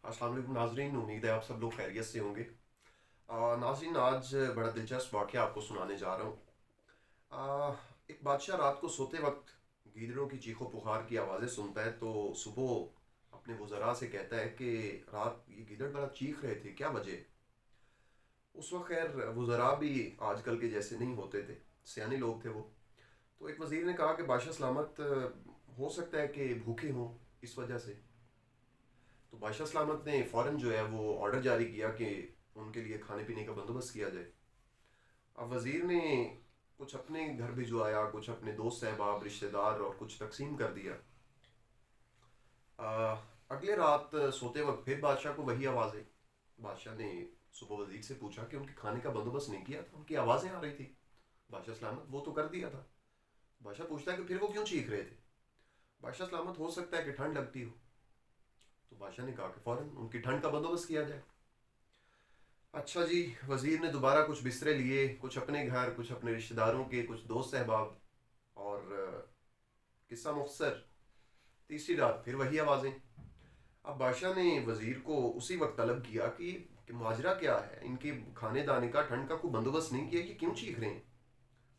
अस्सलाम वालेकुम नाजरीन, उम्मीद है आप सब लोग खैरियत से होंगे। नाजरीन, आज बड़ा दिलचस्प वाक़या आपको सुनाने जा रहा हूँ। एक बादशाह रात को सोते वक्त गीदड़ों की चीखों पुकार की आवाज़ें सुनता है, तो सुबह अपने वज़रा से कहता है कि रात ये गीदड़ बड़ा चीख रहे थे, क्या वजह। उस वक्त खैर वज़रा भी आजकल के जैसे नहीं होते थे, सियाने लोग थे वो। तो एक वज़ीर ने कहा कि बादशाह सलामत, हो सकता है कि भूखे हों इस वजह से। तो बादशाह सलामत ने फ़ौरन जो है वो ऑर्डर जारी किया कि उनके लिए खाने पीने का बंदोबस्त किया जाए। अब वज़ीर ने कुछ अपने घर भिजवाया, कुछ अपने दोस्त सहबाब रिश्तेदार और कुछ तकसीम कर दिया। आ, अगले रात सोते वक्त फिर बादशाह को वही आवाज़ें। बादशाह ने सुबह वज़ीर से पूछा कि उनके खाने का बंदोबस्त नहीं किया था, उनकी आवाज़ें आ रही थी। बादशाह सलामत, वो तो कर दिया था। बादशाह पूछता है कि फिर वो क्यों चीख रहे थे। बादशाह सलामत, हो सकता है कि ठंड लगती हो। तो बादशाह ने कहा कि फ़ौरन उनकी ठंड का बंदोबस्त किया जाए। अच्छा जी, वज़ीर ने दोबारा कुछ बिस्तरे लिए, कुछ अपने घर, कुछ अपने रिश्तेदारों के, कुछ दोस्त अहबाब। और किस्सा मुख्तसर, तीसरी रात फिर वही आवाज़ें। अब बादशाह ने वज़ीर को उसी वक्त तलब किया कि माजरा क्या है, इनके खाने दाने का, ठंड का कोई बंदोबस्त नहीं किया, कि क्यों चीख रहे हैं।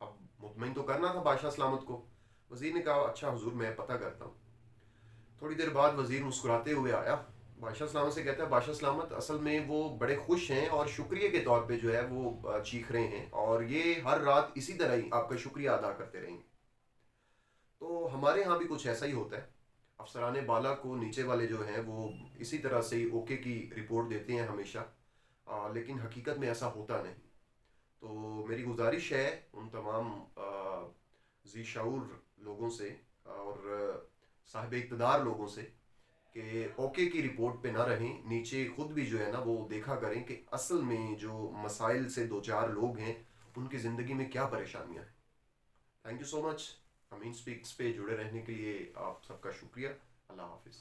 अब मुतमईन तो करना था बादशाह सलामत को। वज़ीर ने कहा, अच्छा हुजूर, मैं पता करता हूँ। थोड़ी देर बाद वज़ीर मुस्कुराते हुए आया, बादशाह सलामत से कहता है, बादशाह सलामत, असल में वो बड़े खुश हैं और शुक्रिया के तौर पे जो है वो चीख रहे हैं, और ये हर रात इसी तरह ही आपका शुक्रिया अदा करते रहेंगे। तो हमारे यहाँ भी कुछ ऐसा ही होता है। अफसरान बाला को नीचे वाले जो हैं वो इसी तरह से ही ओके की रिपोर्ट देते हैं हमेशा। लेकिन हकीकत में ऐसा होता नहीं। तो मेरी गुजारिश है उन तमाम जी शऊर लोगों से और साहिब इक़्तिदार लोगों से कि ओके की रिपोर्ट पे ना रहें, नीचे खुद भी जो है ना वो देखा करें कि असल में जो मसाइल से दो चार लोग हैं उनकी ज़िंदगी में क्या परेशानियां हैं। Thank you so much. Amin speaks पे जुड़े रहने के लिए आप सबका शुक्रिया। अल्लाह हाफिज़।